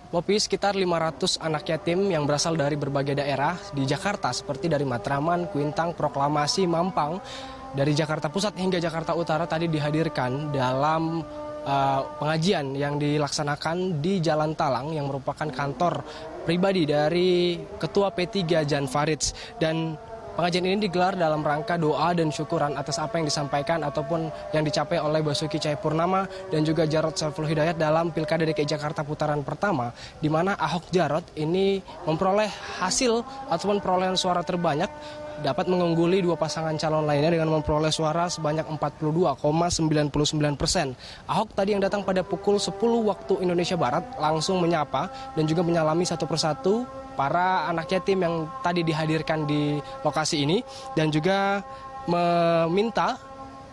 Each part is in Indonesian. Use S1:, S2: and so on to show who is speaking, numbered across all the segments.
S1: Popi, sekitar 500 anak yatim yang berasal dari berbagai daerah di Jakarta seperti dari Matraman, Kuitang, Proklamasi, Mampang, dari Jakarta Pusat hingga Jakarta Utara tadi dihadirkan dalam pengajian yang dilaksanakan di Jalan Talang yang merupakan kantor pribadi dari Ketua P3 Jan Faridz. Dan pengajian ini digelar dalam rangka doa dan syukuran atas apa yang disampaikan ataupun yang dicapai oleh Basuki Cahayapurnama dan juga Jarod Saiful Hidayat dalam Pilkada DKI Jakarta putaran pertama, di mana Ahok Jarot ini memperoleh hasil ataupun perolehan suara terbanyak, dapat mengungguli dua pasangan calon lainnya dengan memperoleh suara sebanyak 42,99%. Ahok tadi yang datang pada pukul 10 waktu Indonesia Barat langsung menyapa dan juga menyalami satu persatu para anak yatim yang tadi dihadirkan di lokasi ini dan juga meminta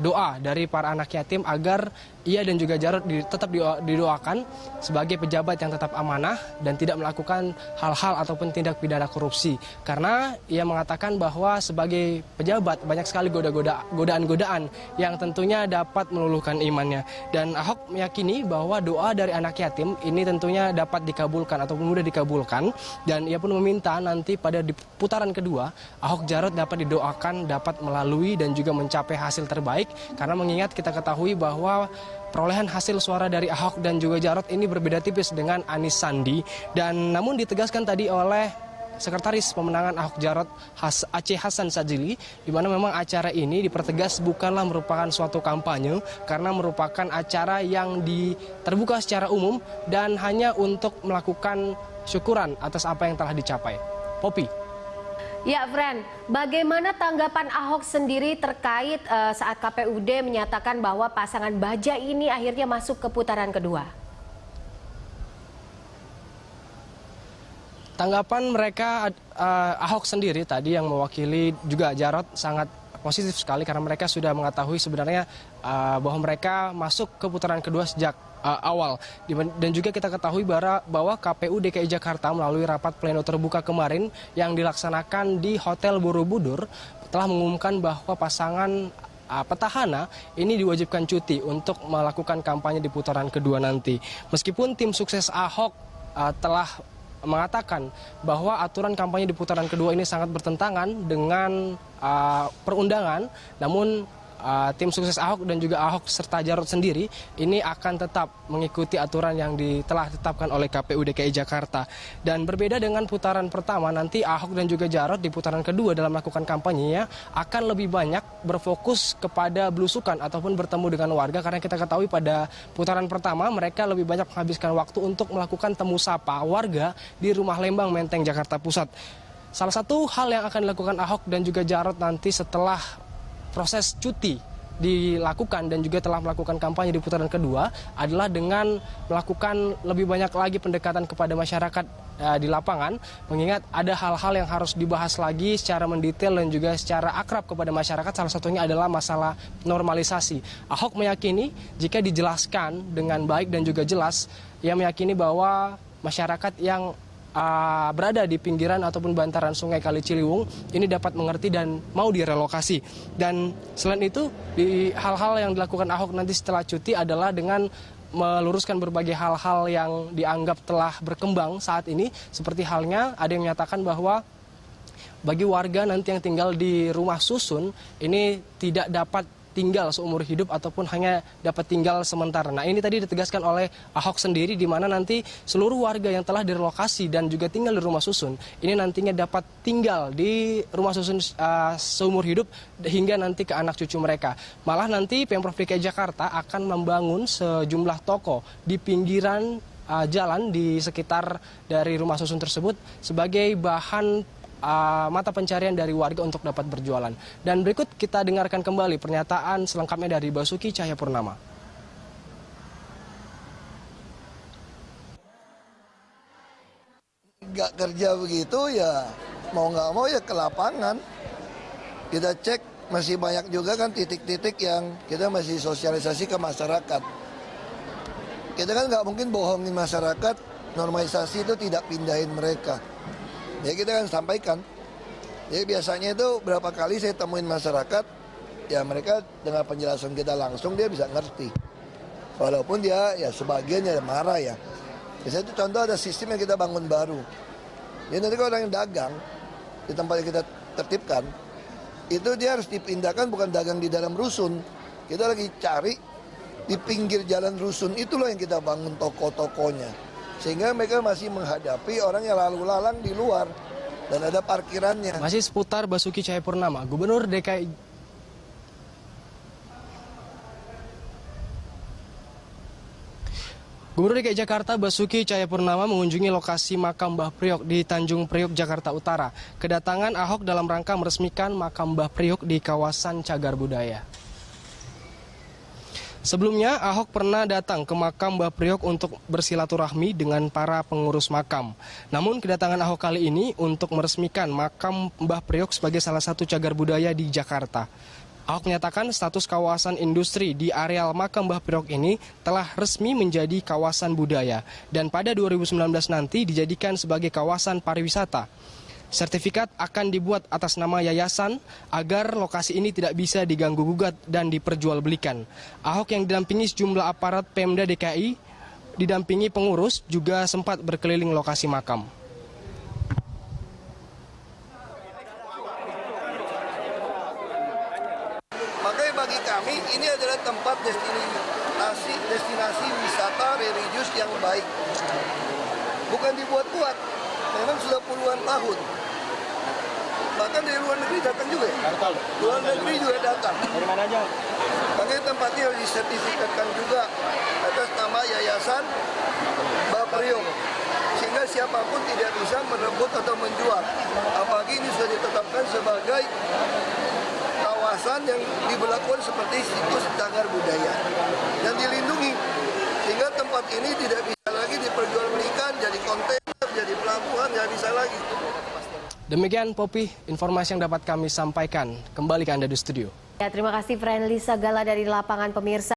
S1: doa dari para anak yatim agar ia dan juga Jarod tetap didoakan sebagai pejabat yang tetap amanah dan tidak melakukan hal-hal ataupun tindak pidana korupsi. Karena ia mengatakan bahwa sebagai pejabat banyak sekali godaan-godaan yang tentunya dapat meluluhkan imannya. Dan Ahok meyakini bahwa doa dari anak yatim ini tentunya dapat dikabulkan ataupun mudah dikabulkan. Dan ia pun meminta nanti pada di putaran kedua Ahok Jarot dapat didoakan dapat melalui dan juga mencapai hasil terbaik. Karena mengingat kita ketahui bahwa perolehan hasil suara dari Ahok dan juga Jarot ini berbeda tipis dengan Anies Sandi. Dan namun ditegaskan tadi oleh Sekretaris Pemenangan Ahok Jarot Aceh Hasan Sadzili, di mana memang acara ini dipertegas bukanlah merupakan suatu kampanye karena merupakan acara yang terbuka secara umum dan hanya untuk melakukan syukuran atas apa yang telah dicapai. Popi.
S2: Ya, Fren, bagaimana tanggapan Ahok sendiri terkait saat KPUD menyatakan bahwa pasangan baja ini akhirnya masuk ke putaran kedua?
S1: Tanggapan mereka, Ahok sendiri tadi yang mewakili juga Jarot sangat positif sekali karena mereka sudah mengetahui sebenarnya bahwa mereka masuk ke putaran kedua sejak awal. Dan juga kita ketahui bahwa KPU DKI Jakarta melalui rapat pleno terbuka kemarin yang dilaksanakan di Hotel Borobudur telah mengumumkan bahwa pasangan petahana ini diwajibkan cuti untuk melakukan kampanye di putaran kedua nanti. Meskipun tim sukses Ahok telah mengatakan bahwa aturan kampanye di putaran kedua ini sangat bertentangan dengan perundangan, namun tim sukses Ahok dan juga Ahok serta Jarot sendiri ini akan tetap mengikuti aturan yang telah ditetapkan oleh KPU DKI Jakarta. Dan berbeda dengan putaran pertama, nanti Ahok dan juga Jarot di putaran kedua dalam melakukan kampanyenya akan lebih banyak berfokus kepada belusukan ataupun bertemu dengan warga, karena kita ketahui pada putaran pertama mereka lebih banyak menghabiskan waktu untuk melakukan temu sapa warga di Rumah Lembang, Menteng, Jakarta Pusat. Salah satu hal yang akan dilakukan Ahok dan juga Jarot nanti setelah proses cuti dilakukan dan juga telah melakukan kampanye di putaran kedua adalah dengan melakukan lebih banyak lagi pendekatan kepada masyarakat di lapangan, mengingat ada hal-hal yang harus dibahas lagi secara mendetail dan juga secara akrab kepada masyarakat. Salah satunya adalah masalah normalisasi. Ahok meyakini jika dijelaskan dengan baik dan juga jelas, ia meyakini bahwa masyarakat yang berada di pinggiran ataupun bantaran Sungai Kali Ciliwung ini dapat mengerti dan mau direlokasi. Dan selain itu, di hal-hal yang dilakukan Ahok nanti setelah cuti adalah dengan meluruskan berbagai hal-hal yang dianggap telah berkembang saat ini, seperti halnya ada yang menyatakan bahwa bagi warga nanti yang tinggal di rumah susun ini tidak dapat tinggal seumur hidup ataupun hanya dapat tinggal sementara. Nah, ini tadi ditegaskan oleh Ahok sendiri, di mana nanti seluruh warga yang telah direlokasi dan juga tinggal di rumah susun ini nantinya dapat tinggal di rumah susun seumur hidup hingga nanti ke anak cucu mereka. Malah nanti Pemprov DKI Jakarta akan membangun sejumlah toko di pinggiran jalan di sekitar dari rumah susun tersebut sebagai bahan mata pencarian dari warga untuk dapat berjualan. Dan berikut kita dengarkan kembali pernyataan selengkapnya dari Basuki Cahayapurnama.
S3: Nggak kerja begitu ya mau nggak mau ya ke lapangan. Kita cek masih banyak juga kan titik-titik yang kita masih sosialisasi ke masyarakat. Kita kan nggak mungkin bohongin masyarakat, normalisasi itu tidak pindahin mereka. Ya kita kan sampaikan. Jadi biasanya itu berapa kali saya temuin masyarakat, ya mereka dengan penjelasan kita langsung dia bisa ngerti. Walaupun dia ya sebagian ya marah ya. Misalnya itu contoh ada sistem yang kita bangun baru. Jadi nanti kalau orang yang dagang di tempat yang kita tertibkan, itu dia harus dipindahkan bukan dagang di dalam rusun. Kita lagi cari di pinggir jalan rusun itulah yang kita bangun toko-tokonya. Sehingga mereka masih menghadapi orang yang lalu lalang di luar dan ada parkirannya.
S1: Masih seputar Basuki Cahayapurnama, Gubernur DKI Jakarta Basuki Cahayapurnama mengunjungi lokasi makam Mbah Priok di Tanjung Priok, Jakarta Utara. Kedatangan Ahok dalam rangka meresmikan makam Mbah Priok di kawasan Cagar Budaya. Sebelumnya, Ahok pernah datang ke makam Mbah Priok untuk bersilaturahmi dengan para pengurus makam. Namun, kedatangan Ahok kali ini untuk meresmikan makam Mbah Priok sebagai salah satu cagar budaya di Jakarta. Ahok menyatakan status kawasan industri di areal makam Mbah Priok ini telah resmi menjadi kawasan budaya dan pada 2019 nanti dijadikan sebagai kawasan pariwisata. Sertifikat akan dibuat atas nama yayasan agar lokasi ini tidak bisa diganggu-gugat dan diperjualbelikan. Ahok yang didampingi sejumlah aparat Pemda DKI, didampingi pengurus, juga sempat berkeliling lokasi makam.
S3: Makanya bagi kami ini adalah tempat destinasi wisata religius yang baik. Bukan dibuat-buat, memang sudah puluhan tahun. Bahkan dari luar negeri datang juga ya? Luar negeri juga datang.
S1: Dari mana aja?
S3: Makanya tempatnya harus disertifikatkan juga atas nama Yayasan Mbah Priok. Sehingga siapapun tidak bisa merebut atau menjual. Apalagi ini sudah ditetapkan sebagai kawasan yang diberlakukan seperti situs cagar budaya dan dilindungi, sehingga tempat ini tidak bisa lagi diperjualbelikan jadi kontainer, jadi pelabuhan, tidak bisa lagi.
S1: Demikian Popi, informasi yang dapat kami sampaikan. Kembali ke Anda di studio.
S2: Ya, terima kasih Friendly Sagala dari lapangan pemirsa.